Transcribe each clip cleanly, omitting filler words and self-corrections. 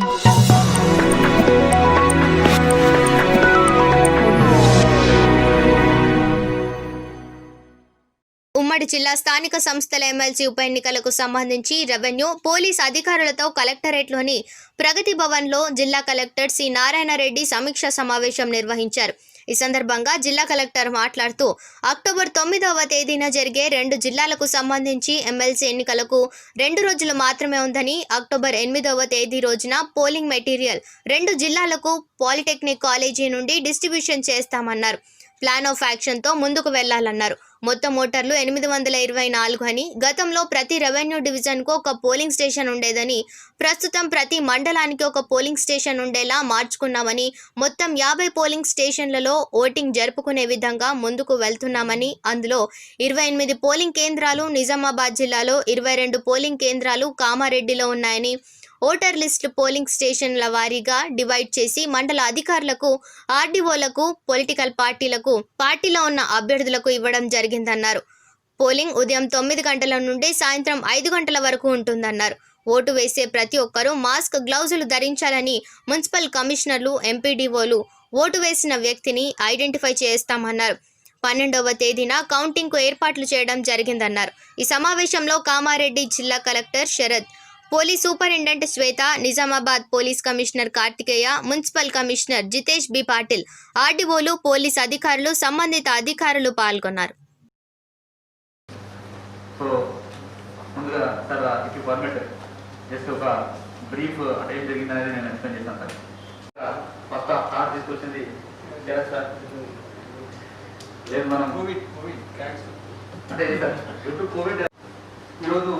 ఉమ్మడి జిల్లా స్థానిక సంస్థల ఎమ్మెల్సీ ఉప ఎన్నికలకు సంబంధించి రెవెన్యూ పోలీస్ అధికారులతో కలెక్టరేట్లోని ప్రగతి భవన్లో జిల్లా కలెక్టర్ సి నారాయణరెడ్డి సమీక్షా సమావేశం నిర్వహించారు. ఈ సందర్భంగా జిల్లా కలెక్టర్ మాట్లాడుతూ అక్టోబర్ 9వ తేదీన జరిగే 2 జిల్లాలకు సంబంధించి ఎమ్మెల్సీ ఎన్నికలకు 2 రోజులు మాత్రమే ఉందని, అక్టోబర్ 8వ తేదీ రోజున పోలింగ్ మెటీరియల్ 2 జిల్లాలకు పాలిటెక్నిక్ కాలేజీ నుండి డిస్ట్రిబ్యూషన్ చేస్తామన్నారు. ప్లాన్ ఆఫ్ యాక్షన్తో ముందుకు వెళ్లాలన్నారు. మొత్తం ఓటర్లు 824 అని, గతంలో ప్రతి రెవెన్యూ డివిజన్కు ఒక పోలింగ్ స్టేషన్ ఉండేదని, ప్రస్తుతం ప్రతి మండలానికి ఒక పోలింగ్ స్టేషన్ ఉండేలా మార్చుకున్నామని, మొత్తం 50 పోలింగ్ స్టేషన్లలో ఓటింగ్ జరుపుకునే విధంగా ముందుకు వెళ్తున్నామని, అందులో 28 పోలింగ్ కేంద్రాలు నిజామాబాద్ జిల్లాలో, 22 పోలింగ్ కేంద్రాలు కామారెడ్డిలో ఉన్నాయని, ఓటర్ లిస్టు పోలింగ్ స్టేషన్ల వారీగా డివైడ్ చేసి మండల అధికారులకు, ఆర్డీఓలకు, పొలిటికల్ పార్టీలో ఉన్న అభ్యర్థులకు ఇవ్వడం జరిగిందన్నారు. పోలింగ్ ఉదయం 9 గంటల నుండి సాయంత్రం 5 గంటల వరకు ఉంటుందన్నారు. ఓటు వేసే ప్రతి ఒక్కరూ మాస్క్, గ్లౌజులు ధరించాలని మున్సిపల్ కమిషనర్లు, ఎంపీడీఓలు ఓటు వేసిన వ్యక్తిని ఐడెంటిఫై చేస్తామన్నారు. 12వ తేదీన కౌంటింగ్కు ఏర్పాట్లు చేయడం జరిగిందన్నారు. ఈ సమావేశంలో కామారెడ్డి జిల్లా collector Sharath, police superintendent Shweta, Nizamabad police commissioner Karthikeya, municipal commissioner Jitesh B Patil, ఆర్డీఓలు, పోలీస్ అధికారులు, సంబంధిత అధికారులు పాల్గొన్నారు. సో ముందుగా sir if you permit just ఒక బ్రీఫ్ అంటే ఏం జరిగిందనేది నేను ఎక్స్ప్లెయిన్ చేస్తాను సార్. ఫస్ట్ కార్డ్ తీసుకొచ్చింది సార్, లేదు మనం కోవిడ్ అంటే సార్ ఇప్పుడు కోవిడ్ ఈరోజు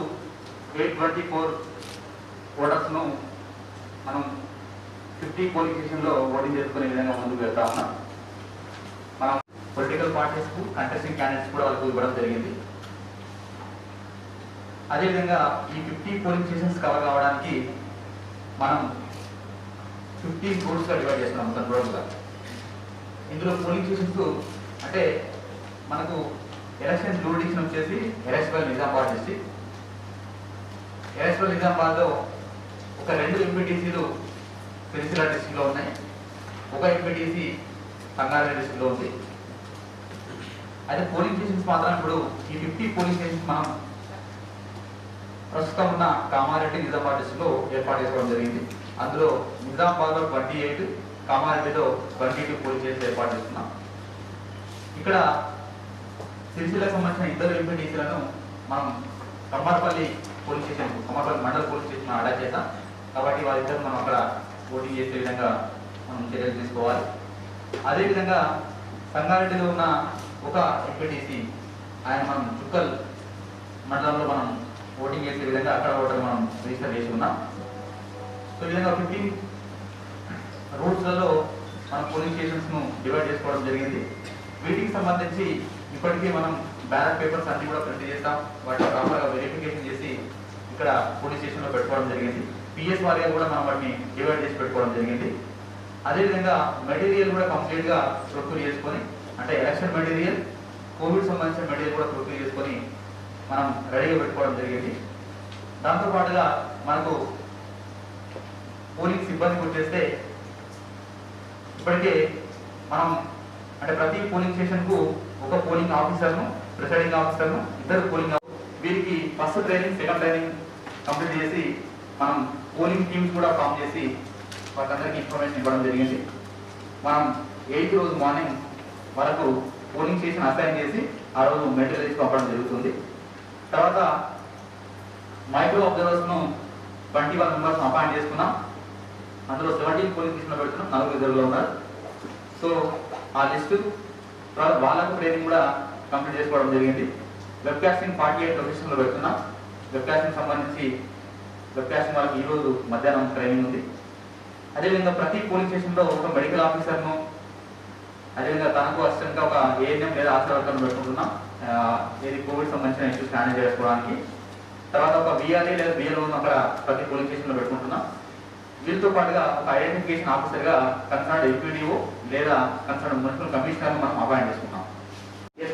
824 ఓటర్స్ను మనం 50 పోలింగ్ స్టేషన్లో ఓటింగ్ చేసుకునే విధంగా ముందుకు వెళ్తా ఉన్నాం. మనం పొలిటికల్ పార్టీస్కు, కంటెస్టింగ్ క్యాండిడేట్స్ కూడా వాళ్ళకు ఇవ్వడం జరిగింది. అదేవిధంగా ఈ 50 పోలింగ్ స్టేషన్స్ కవర్ కావడానికి మనం 15 రూట్స్గా డివైడ్ చేస్తున్నాం మొత్తం టోటల్గా. ఇందులో పోలింగ్ స్టేషన్స్ అంటే మనకు ఎలక్షన్ జూరిడిక్షన్ వచ్చేసి ఎలక్షన్ నిజామాబాద్ డిస్ట్రిక్ట్. ఎలక్షన్ నిజామాబాద్లో ఒక 2 ఎంపీటీసీలు సిరిసిల్ల డిస్ట్రిక్ట్లో ఉన్నాయి, ఒక ఎంపీటీసీ సంగారెడ్డి డిస్ట్రిక్ట్లో ఉంది. అయితే పోలింగ్ స్టేషన్స్ మాత్రం ఇప్పుడు ఈ 50 పోలింగ్ స్టేషన్స్ మనం ప్రస్తుతం ఉన్న కామారెడ్డి, నిజామాబాద్ డిస్ట్రిక్ట్లో ఏర్పాటు చేసుకోవడం జరిగింది. అందులో నిజామాబాద్లో 28, కామారెడ్డిలో 22 పోలింగ్ స్టేషన్స్ ఏర్పాటు చేస్తున్నాం. ఇక్కడ సిరిసిల్లకు సంబంధించిన 2 ఎంపీటీసీలను మనం కమ్మర్పల్లి పోలీస్ స్టేషన్, కమ్మర్పల్లి మండల పోలీస్ స్టేషన్ అటాచ్ చేద్దాం. కాబట్టి వారిద్దరు మనం అక్కడ ఓటింగ్ చేసే విధంగా మనం చర్యలు తీసుకోవాలి. అదేవిధంగా సంగారెడ్డిలో ఉన్న ఒక ఎంపీటీసీ ఆయన మనం చుక్కల్ మండలంలో మనం ఓటింగ్ చేసే విధంగా అక్కడ ఓటర్ మనం రిజిస్టర్ చేసి ఉన్నాం. సో ఈ విధంగా 15 రూట్స్లలో మనం పోలింగ్ స్టేషన్స్ను డివైడ్ చేసుకోవడం జరిగింది. వీటికి సంబంధించి ఇప్పటికీ మనం బ్యాలెట్ పేపర్స్ అన్ని కూడా ప్రింట్ చేస్తాం, వాటిని ప్రాపర్గా వెరిఫికేషన్ చేసి ఇక్కడ పోలీస్ స్టేషన్లో పెట్టుకోవడం జరిగింది. పిఎస్ వారిగా కూడా మనం వాటిని డివైడ్ చేసి పెట్టుకోవడం జరిగింది. అదేవిధంగా మెటీరియల్ కూడా కంప్లీట్గా ప్రొక్యూర్ చేసుకొని, అంటే ఎలక్షన్ మెటీరియల్, కోవిడ్ సంబంధించిన మెటీరియల్ కూడా ప్రొక్యూర్ చేసుకొని మనం రెడీగా పెట్టుకోవడం జరిగింది. దాంతోపాటుగా మనకు పోలింగ్ సిబ్బందికి వచ్చేస్తే ఇప్పటికే మనం అంటే ప్రతి పోలింగ్ స్టేషన్కు ఒక పోలింగ్ ఆఫీసర్ను, ప్రిసైడింగ్ ఆఫీసర్ను, 2 పోలింగ్, వీరికి first training, second training complete చేసి మనం పోలింగ్ టీమ్స్ కూడా ఫామ్ చేసి వాళ్ళందరికీ ఇన్ఫర్మేషన్ ఇవ్వడం జరిగింది. మనం 8th రోజు మార్నింగ్ వరకు పోలింగ్ స్టేషన్ అసైన్ చేసి ఆ రోజు మెటీరియల్స్ పంపడం జరుగుతుంది. తర్వాత మైక్రో అబ్జర్వర్స్ను 21 మెంబర్స్ అపాయింట్ చేసుకున్నాం. అందులో 17 పోలింగ్ స్టేషన్లో పెడుతున్నాం, 4 రిజర్వ్లో ఉన్నారు. సో ఆ లిస్టు వాళ్ళకు ట్రైనింగ్ కూడా కంప్లీట్ చేసుకోవడం జరిగింది. వెబ్ కాస్టింగ్ 48 లొకేషన్లో పెడుతున్నాం. వెబ్ కాస్టింగ్ సంబంధించి వెబ్ కాస్టింగ్ వాళ్ళకి ఈరోజు మధ్యాహ్నం ట్రైనింగ్ ఉంది. అదేవిధంగా ప్రతి పోలింగ్ స్టేషన్లో ఒక మెడికల్ ఆఫీసర్ను, అదేవిధంగా తనకు అసిస్టెంట్గా ఒక ఏఎన్ఎం లేదా ఆశా వర్కర్ను పెట్టుకుంటున్నాం, ఇది కోవిడ్ సంబంధించిన ఇష్యూస్ హ్యాండిల్ చేసుకోవడానికి. తర్వాత ఒక విఆర్ఏ లేదా బిఎల్ఓను అక్కడ ప్రతి పోలింగ్ స్టేషన్లో పెట్టుకుంటున్నాం. వీళ్ళతో పాటుగా ఒక ఐడెంటిఫికేషన్ ఆఫీసర్గా కన్సర్న్ ఎంపీడీఓ లేదా కన్సర్న్ మున్సిపల్ కమిషనర్ను మనం అపాయింట్ చేసుకున్నాం.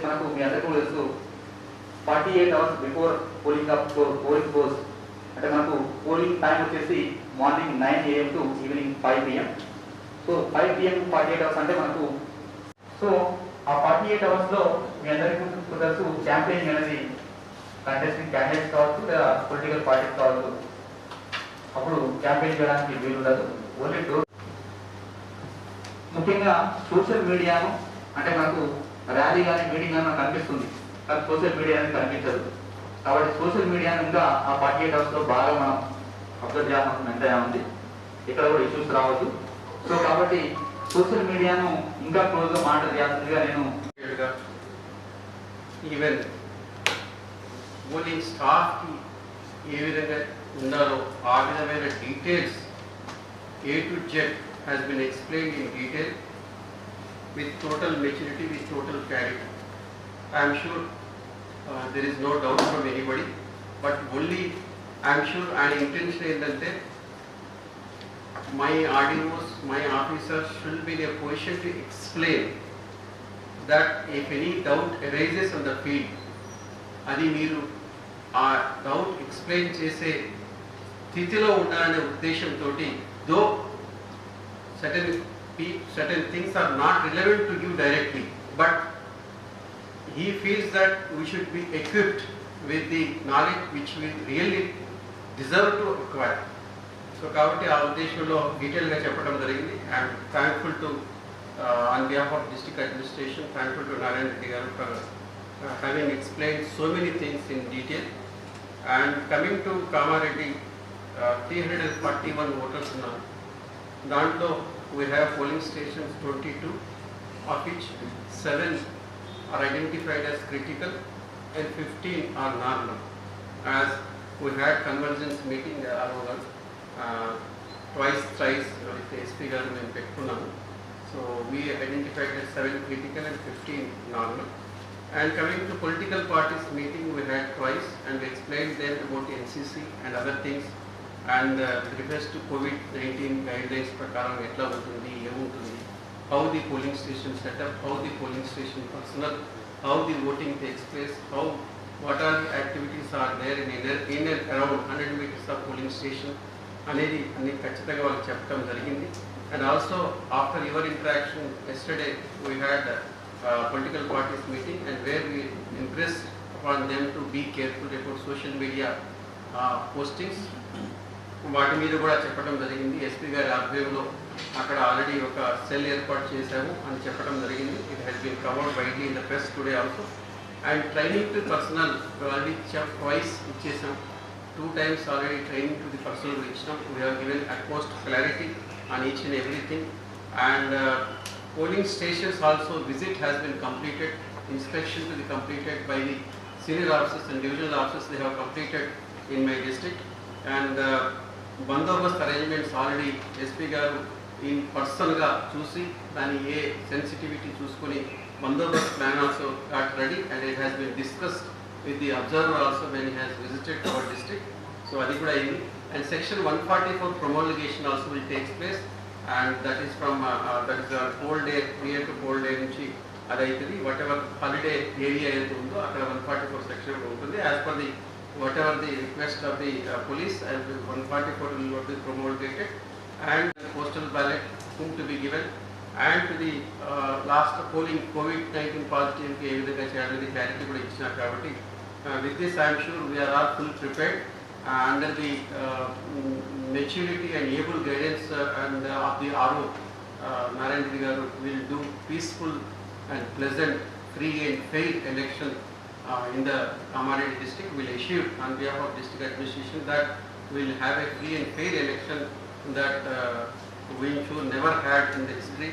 మనకు మీ అందరికీ తెలుసు 48 hours బిఫోర్ పోలింగ్ గోస్ అంటే మనకు పోలింగ్ టైం వచ్చేసి morning 9 AM to evening 5 PM. So 5 PM 48 hours అంటే మనకు సో ఆ 48 అవర్స్లో మీ అందరికీ తెలుసు క్యాంపెయినింగ్ అనేది కంటెస్టింగ్ క్యాండిడేట్స్ కావచ్చు లేదా పొలిటికల్ పార్టీస్ కావచ్చు అప్పుడు క్యాంపెయిన్ చేయడానికి వీలు ఉండదు. ఓన్లీ ముఖ్యంగా సోషల్ మీడియాను అంటే మనకు ర్యాలీ కానీ మీటింగ్ కానీ మనకు కనిపిస్తుంది, కానీ సోషల్ మీడియా అనేది కనిపించదు. కాబట్టి సోషల్ మీడియాను ఇంకా ఆ 48 అవర్స్లో బాగా మనం అబ్జర్వ్ చేయాల్సిన ఎంతైనా ఉంది. ఇక్కడ కూడా ఇష్యూస్ రావద్దు. సో కాబట్టి సోషల్ మీడియాను ఇంకా క్లోజ్గా మానిటర్ చేయాల్సిందిగా నేను ఈవెన్ పోలింగ్ స్టాఫ్కి ఏ విధంగా ఉండాలో ఆ విధమైన details A to Z has been explained in detail with total maturity, with total clarity. I am sure there is no doubt from anybody, but only I am sure and intention ఏంటంటే my RDOs, my officers should be in a position to explain that if any doubt arises on the field, అది మీరు ఆ doubt explain చేసే స్థితిలో ఉండాలనే ఉద్దేశంతో దో certain things are not relevant to you directly, but he feels that we should be equipped with the knowledge which we really deserve to acquire. So కాబట్టి ఆ ఉద్దేశంలో డీటెయిల్గా చెప్పడం జరిగింది. I'm thankful to on behalf of district administration, thankful to Narayan Reddy garu for having explained so many things in detail. And coming to Kamareddy, 341 voters now. Dantlo we have polling stations 22, of which 7 are identified as critical and 15 are normal. As we had convergence meeting twice, thrice with SP garu మేము పెట్టుకున్నాము. So we identified as 7 critical and 15 normal. And coming to political parties meeting, we had twice and we explained them about the NCC and other things, and refers to COVID-19 guidelines prakaram etla untundi, emuntundi, how the polling station setup, how the polling station personnel, how the voting takes place, how what are the activities are there in and around 100 meters of polling station అనేది అన్ని ఖచ్చితంగా వాళ్ళకి చెప్పడం జరిగింది. And also after your interaction yesterday, we had political parties meeting and where we impressed upon them to be careful about social media postings. వాటి మీద కూడా చెప్పడం జరిగింది. ఎస్పీ గారి ఆధ్వర్యంలో అక్కడ ఆల్రెడీ ఒక సెల్ ఏర్పాటు చేశాము అని చెప్పడం జరిగింది. It has been covered widely in the press today also. And training to personnel already twice ఇచ్చేసాం. 2 times already training to the personnel ఇచ్చినాం. We have given utmost clarity on each and everything. And polling stations also visit has been completed, inspection to be completed by the senior officers and divisional officers. They have completed in my district. And bandobast arrangements already SP garu in person ga chusi dani a sensitivity chusukoni bandobast plan also got ready, and it has been discussed with the observer also when he has visited our district. So adi kuda indi. And section 144 promulgation also will take place, and that is from that is a whole day, prior to whole day nunchi adaitadi. Whatever holiday area edu undo akkada 144 section untundi. As per the whatever the request of the police, and 144 will be promulgated, and postal ballot whom to be given, and to the last polling COVID-19 positive ki ఏ విధంగా చేయాలని clarity కూడా ఇచ్చినారు. కాబట్టి with this I am sure we are all full prepared under the maturity and able guidance and of the RO Narayan Reddy garu will do peaceful and pleasant, free and fair election in the Kamareddy district. Will assure on behalf of district administration that we will have a free and fair election that we ensure never had in the history.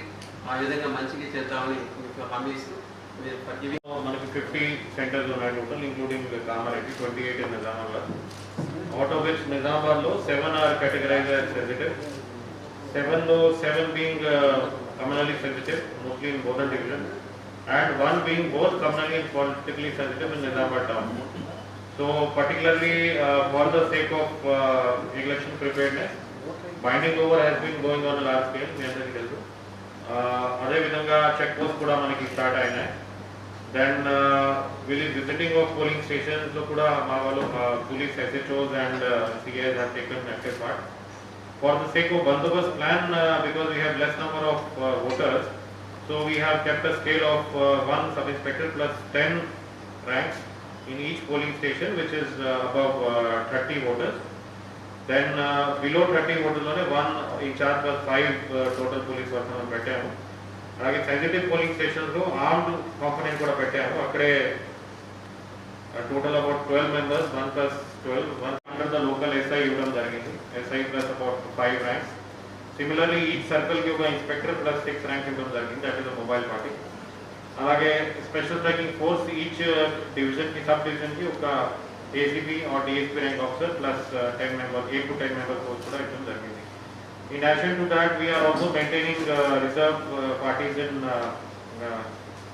ఆ విధంగా మంచిగా చేద్దామని మీకు హామీ ఇస్తూ మీరు forgiving. మనకి 50 centres ఉన్నాయి total, including Kamareddy, 28 in Nizamabad. Out of which నిజామాబాద్లో 7 are categorized as sensitive. 7 being communally sensitive, mostly in Bodhan division, and 1 being both communally and politically sensitive in Nizamabad town. So particularly for the sake of election preparedness, binding over has been going on a large scale. మీ అందరికీ తెలుసు. అదేవిధంగా check post కూడా మనకి start అయినాయి. Then visiting of polling stations lo kuda ma vallu police SHOs and CAs have taken active part. For the sake of bandobast plan, because we have less number of voters, so we have kept a scale of 1 sub-inspector plus 10 ranks in each polling station, which is above 30 voters. Then below 30 voters lone 1 in charge plus 5 total police personnel pettamu. అలాగే sensitive polling స్టేషన్స్లో armed component కూడా పెట్టాము. అక్కడే total about 12 members 1 + 12 1 under the local SI ఇవ్వడం జరిగింది. SI plus about 5 ranks. Similarly each సర్కిల్కి ఒక inspector plus 6 ranks ఇవ్వడం జరిగింది. That is mobile party. అలాగే స్పెషల్ స్ట్రైకింగ్ ఫోర్స్ ఈచ్ డివిజన్కి సబ్ డివిజన్కి ఒక ACP or DSP rank officer plus 10 member 8 to 10 member force కూడా ఇవ్వడం జరిగింది. In addition to that, we are also maintaining reserve parties in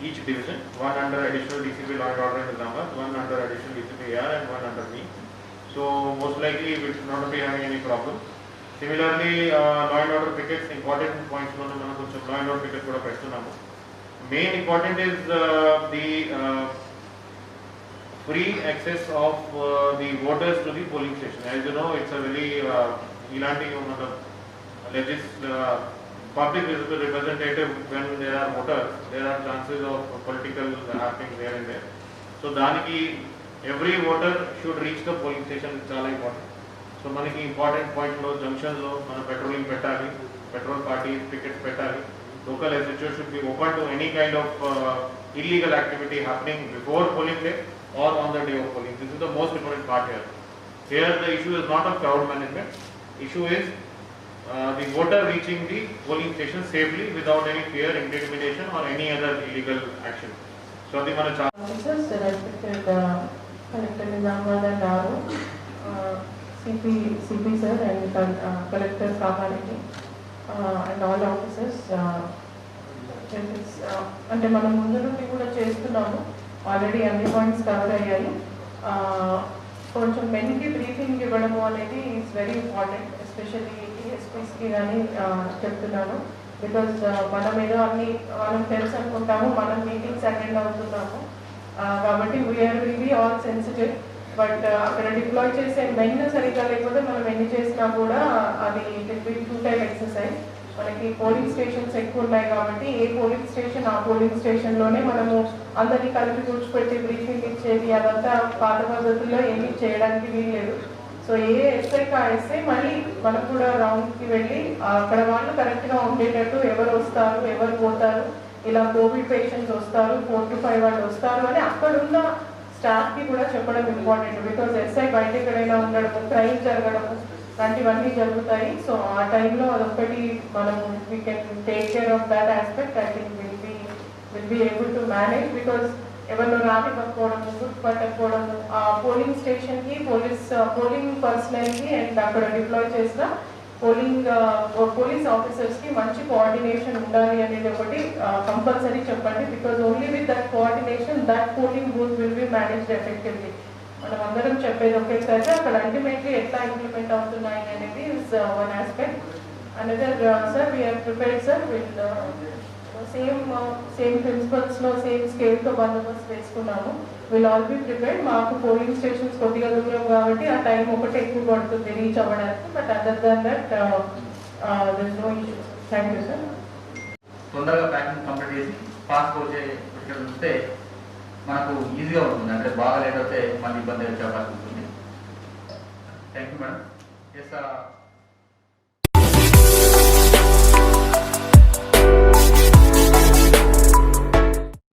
each division, one under additional DCP law and order in Nizamabad, one under additional DCP AR and one under me. So most likely we should not be having any problem. Similarly, law and order pickets, important points lo manam koncham law and order pickets kuda pettunnamo. Main important is the free access of the voters to the polling station. As you know, it's a very ilanti public representative, when there are voters, there are chances of political happening there and there. So daniki every voter should reach the polling station, it's చాలా important. So మనకి important point లో junctions లో మన patrolling పెట్టాలి, petrol party tickets పెట్టాలి. Local SHO should be open to any kind of illegal activity happening before polling day or on the day of polling. This is the most important part here. Here the issue is not of crowd management. Issue is the voter reaching the polling station safely without any fear, intimidation or any other illegal action. So the mana officers, respected Collector Nizamabad and RO, CP sir and Collector Kamariki and all officers. అంటే మనం ముందు నుండి కూడా చేస్తున్నాము. Already అన్ని points cover అయ్యాయి. కొంచెం మెన్కి briefing ఇవ్వడము అనేది ఈజ్ వెరీ ఇంపార్టెంట్, ఎస్పెషల్లీ డిఎస్పీస్కి కానీ చెప్తున్నాను. బికాజ్ మనం ఏదో అన్ని మనం తెలుసు అనుకుంటాము, మనం మీటింగ్స్ అటెండ్ అవుతున్నాము కాబట్టి we are will be all sensitive. But అక్కడ డిప్లాయ్ చేసే మెన్ సరిగ్గా లేకపోతే మనం ఎన్ని చేసినా కూడా అది it will be 2 time exercise. మనకి పోలింగ్ స్టేషన్స్ ఎక్కువ ఉన్నాయి కాబట్టి ఏ పోలింగ్ స్టేషన్ ఆ పోలింగ్ స్టేషన్లోనే మనము అందరినీ కలిపి కూర్చోపెట్టి బ్రీఫింగ్ ఇచ్చేది అదంతా పాత పద్ధతుల్లో ఏమీ చేయడానికి వీల్లేదు. సో ఏ ఎస్ఐకి ఆ ఎస్ఐ మళ్ళీ మనం కూడా రౌండ్కి వెళ్ళి అక్కడ వాళ్ళు కరెక్ట్గా ఉండేటట్టు ఎవరు వస్తారు ఎవరు పోతారు, ఇలా కోవిడ్ పేషెంట్స్ వస్తారు 4 to 5 వాళ్ళు వస్తారు అని అక్కడున్న స్టాఫ్కి కూడా చెప్పడం ఇంపార్టెంట్. బికాజ్ ఎస్ఐ బయట ఎక్కడైనా ఉండడము, క్రైమ్ జరగడము లాంటివన్నీ జరుగుతాయి. సో ఆ టైంలో అదొక్కటి మనం we can take care of that aspect. I think will be able to manage. Because ఎవరిలో రానివ్వకపోవడము, గుర్తుపట్టకపోవడము, ఆ పోలింగ్ స్టేషన్కి పోలింగ్ పర్సనల్కి అండ్ అక్కడ డిప్లాయ్ చేసిన పోలీస్ ఆఫీసర్స్కి మంచి కోఆర్డినేషన్ ఉండాలి అనేది ఒకటి కంపల్సరీ చెప్పండి. Because only with that coordination that polling booth will be managed effectively. మనం అందరం చెప్పేది ఒకేసారి అక్కడ అల్టిమేట్లీ ఎట్లా ఇంప్లిమెంట్ అవుతున్నాయి అనేది is one aspect. Another sir we are prepared sir will same ప్రిన్సిపల్స్లో సేమ్ స్కేల్తో బందోబస్తు వేసుకున్నాము. Will all be prepared. మాకు పోలింగ్ స్టేషన్స్ కొద్దిగా దూరం కాబట్టి ఆ టైం ఒకటి ఎక్కువ పడుతుంది రీచ్ అవ్వడానికి. But other than that there is no issues. Thank you sir. తొందరగా ప్యాకింగ్ కంప్లీట్ చేసి ఫాస్ట్ వచ్చే ఉంటే మనకు ఈజీగా ఉంటుంది. అంటే బాగా లేట్ అయితే మళ్ళీ ఇబ్బంది వచ్చే అవకాశం ఉంటుంది. Thank you madam. ఎస్